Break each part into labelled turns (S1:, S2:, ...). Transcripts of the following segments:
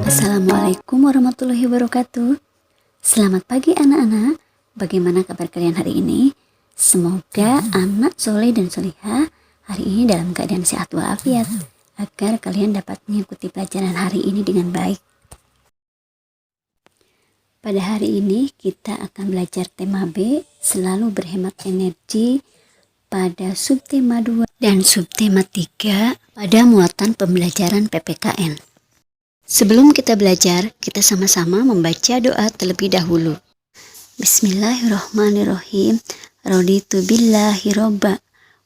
S1: Assalamualaikum warahmatullahi wabarakatuh. Selamat pagi anak-anak. Bagaimana kabar kalian hari ini? Semoga anak soleh dan solihah hari ini dalam keadaan sehat walafiat, agar kalian dapat mengikuti pelajaran hari ini dengan baik. Pada hari ini kita akan belajar tema B, selalu berhemat energi, pada subtema 2 dan subtema 3 pada muatan pembelajaran PPKN. Sebelum kita belajar, kita sama-sama membaca doa terlebih dahulu. Bismillahirrahmanirrahim. Raditu billahi robba,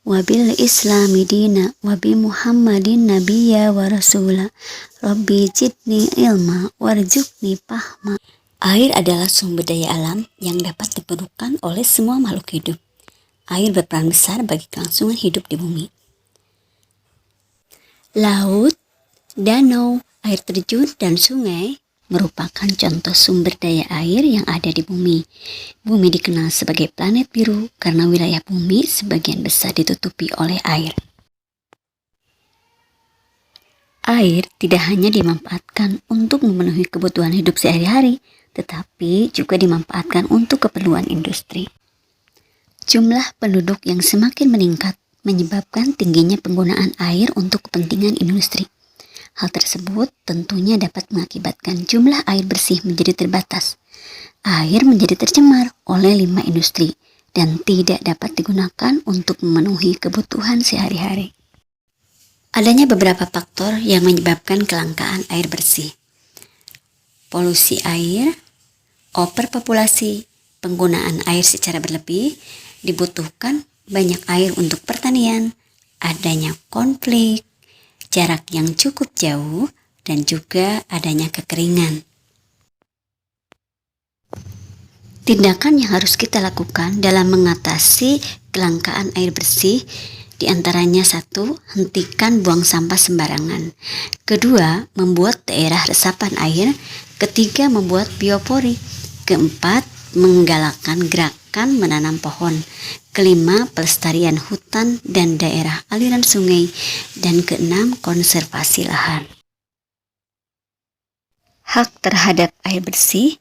S1: wa bil islami dina, wa bi muhammadin nabiyya wa rasula. Rabbi jidni ilma, warzuqni fahma. Air adalah sumber daya alam yang dapat diperlukan oleh semua makhluk hidup. Air berperan besar bagi kelangsungan hidup di bumi. Laut, danau, air terjun, dan sungai merupakan contoh sumber daya air yang ada di bumi. Bumi dikenal sebagai planet biru karena wilayah bumi sebagian besar ditutupi oleh air. Air tidak hanya dimanfaatkan untuk memenuhi kebutuhan hidup sehari-hari, tetapi juga dimanfaatkan untuk keperluan industri. Jumlah penduduk yang semakin meningkat menyebabkan tingginya penggunaan air untuk kepentingan industri. Hal tersebut tentunya dapat mengakibatkan jumlah air bersih menjadi terbatas. Air menjadi tercemar oleh limbah industri dan tidak dapat digunakan untuk memenuhi kebutuhan sehari-hari. Adanya beberapa faktor yang menyebabkan kelangkaan air bersih. Polusi air, overpopulasi, penggunaan air secara berlebih, dibutuhkan banyak air untuk pertanian, adanya konflik, jarak yang cukup jauh, dan juga adanya kekeringan. Tindakan yang harus kita lakukan dalam mengatasi kelangkaan air bersih diantaranya 1. Hentikan buang sampah sembarangan. 2. Membuat daerah resapan air. 3. Membuat biopori. 4. Menggalakkan gerakan menanam pohon. 5. Pelestarian hutan dan daerah aliran sungai. Dan 6. Konservasi lahan. Hak terhadap air bersih: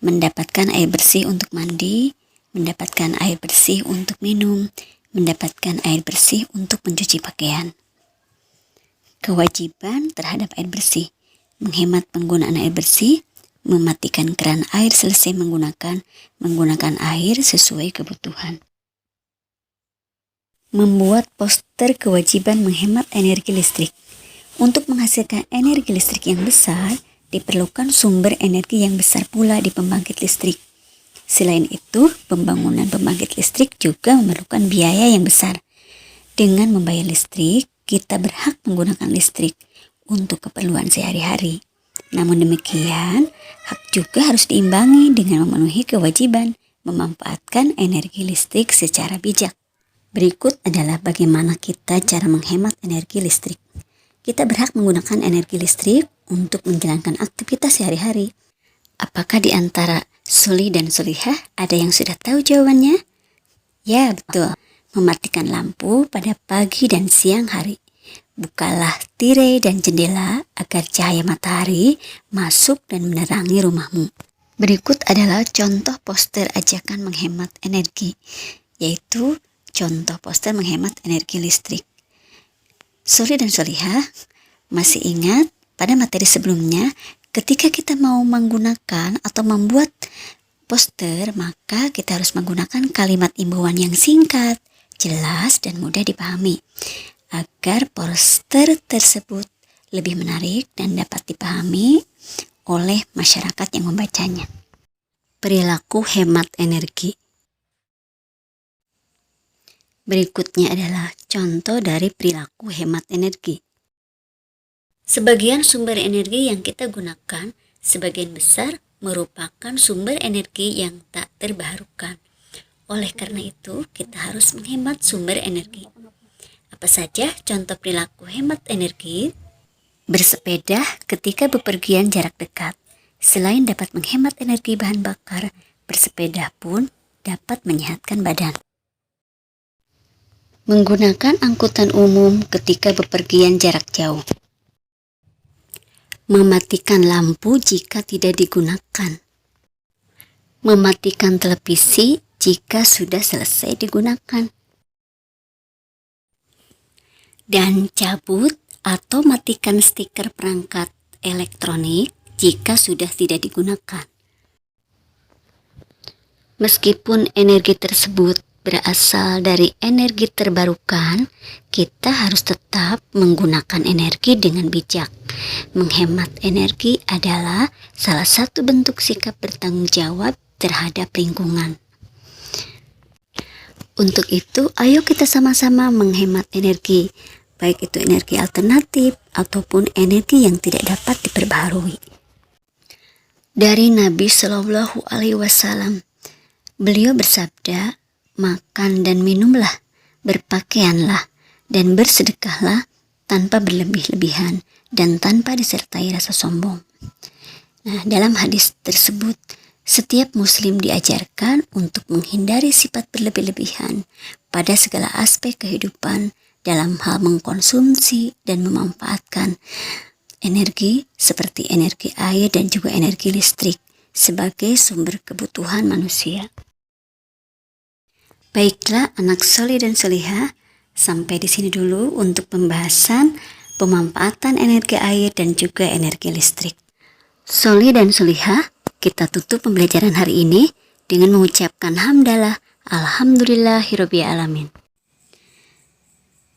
S1: mendapatkan air bersih untuk mandi, mendapatkan air bersih untuk minum, mendapatkan air bersih untuk mencuci pakaian. Kewajiban terhadap air bersih: menghemat penggunaan air bersih, mematikan keran air selesai menggunakan air sesuai kebutuhan. Membuat poster kewajiban menghemat energi listrik. Untuk menghasilkan energi listrik yang besar, diperlukan sumber energi yang besar pula di pembangkit listrik. Selain itu, pembangunan pembangkit listrik juga memerlukan biaya yang besar. Dengan membayar listrik, kita berhak menggunakan listrik untuk keperluan sehari-hari. Namun demikian, hak juga harus diimbangi dengan memenuhi kewajiban memanfaatkan energi listrik secara bijak. Berikut adalah bagaimana kita cara menghemat energi listrik. Kita berhak menggunakan energi listrik untuk menjalankan aktivitas sehari-hari. Apakah di antara soli dan solihah ada yang sudah tahu jawabannya? Ya, betul. Mematikan lampu pada pagi dan siang hari. Bukalah tirai dan jendela agar cahaya matahari masuk dan menerangi rumahmu. Berikut adalah contoh poster ajakan menghemat energi, yaitu contoh poster menghemat energi listrik. Soli dan solihah, masih ingat pada materi sebelumnya, ketika kita mau menggunakan atau membuat poster, maka kita harus menggunakan kalimat imbauan yang singkat, jelas, dan mudah dipahami, agar poster tersebut lebih menarik dan dapat dipahami oleh masyarakat yang membacanya. Perilaku hemat energi. Berikutnya adalah contoh dari perilaku hemat energi. Sebagian sumber energi yang kita gunakan sebagian besar merupakan sumber energi yang tak terbarukan. Oleh karena itu, kita harus menghemat sumber energi. Apa saja contoh perilaku hemat energi? Bersepeda ketika bepergian jarak dekat. Selain dapat menghemat energi bahan bakar, bersepeda pun dapat menyehatkan badan. Menggunakan angkutan umum ketika bepergian jarak jauh. Mematikan lampu jika tidak digunakan. Mematikan televisi jika sudah selesai digunakan. Dan cabut atau matikan stiker perangkat elektronik jika sudah tidak digunakan. Meskipun energi tersebut berasal dari energi terbarukan, kita harus tetap menggunakan energi dengan bijak. Menghemat energi adalah salah satu bentuk sikap bertanggung jawab terhadap lingkungan. Untuk itu, ayo kita sama-sama menghemat energi, baik itu energi alternatif ataupun energi yang tidak dapat diperbaharui. Dari Nabi Shallallahu Alaihi Wasallam, beliau bersabda, makan dan minumlah, berpakaianlah, dan bersedekahlah tanpa berlebih-lebihan dan tanpa disertai rasa sombong. Nah, dalam hadis tersebut, setiap muslim diajarkan untuk menghindari sifat berlebih-lebihan pada segala aspek kehidupan dalam hal mengkonsumsi dan memanfaatkan energi seperti energi air dan juga energi listrik sebagai sumber kebutuhan manusia. Baiklah anak soleh dan solihah, sampai di sini dulu untuk pembahasan pemanfaatan energi air dan juga energi listrik. Soleh dan solihah, kita tutup pembelajaran hari ini dengan mengucapkan hamdalah, alhamdulillahirabbil alamin.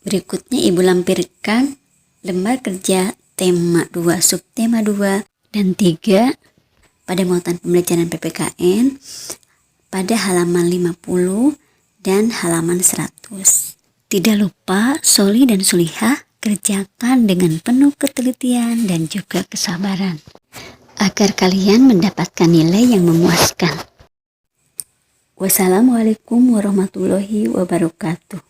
S1: Berikutnya Ibu lampirkan lembar kerja tema 2, subtema 2 dan 3 pada muatan pembelajaran PPKN pada halaman 50 dan halaman 100. Tidak lupa soli dan sulihah kerjakan dengan penuh ketelitian dan juga kesabaran agar kalian mendapatkan nilai yang memuaskan. Wassalamualaikum warahmatullahi wabarakatuh.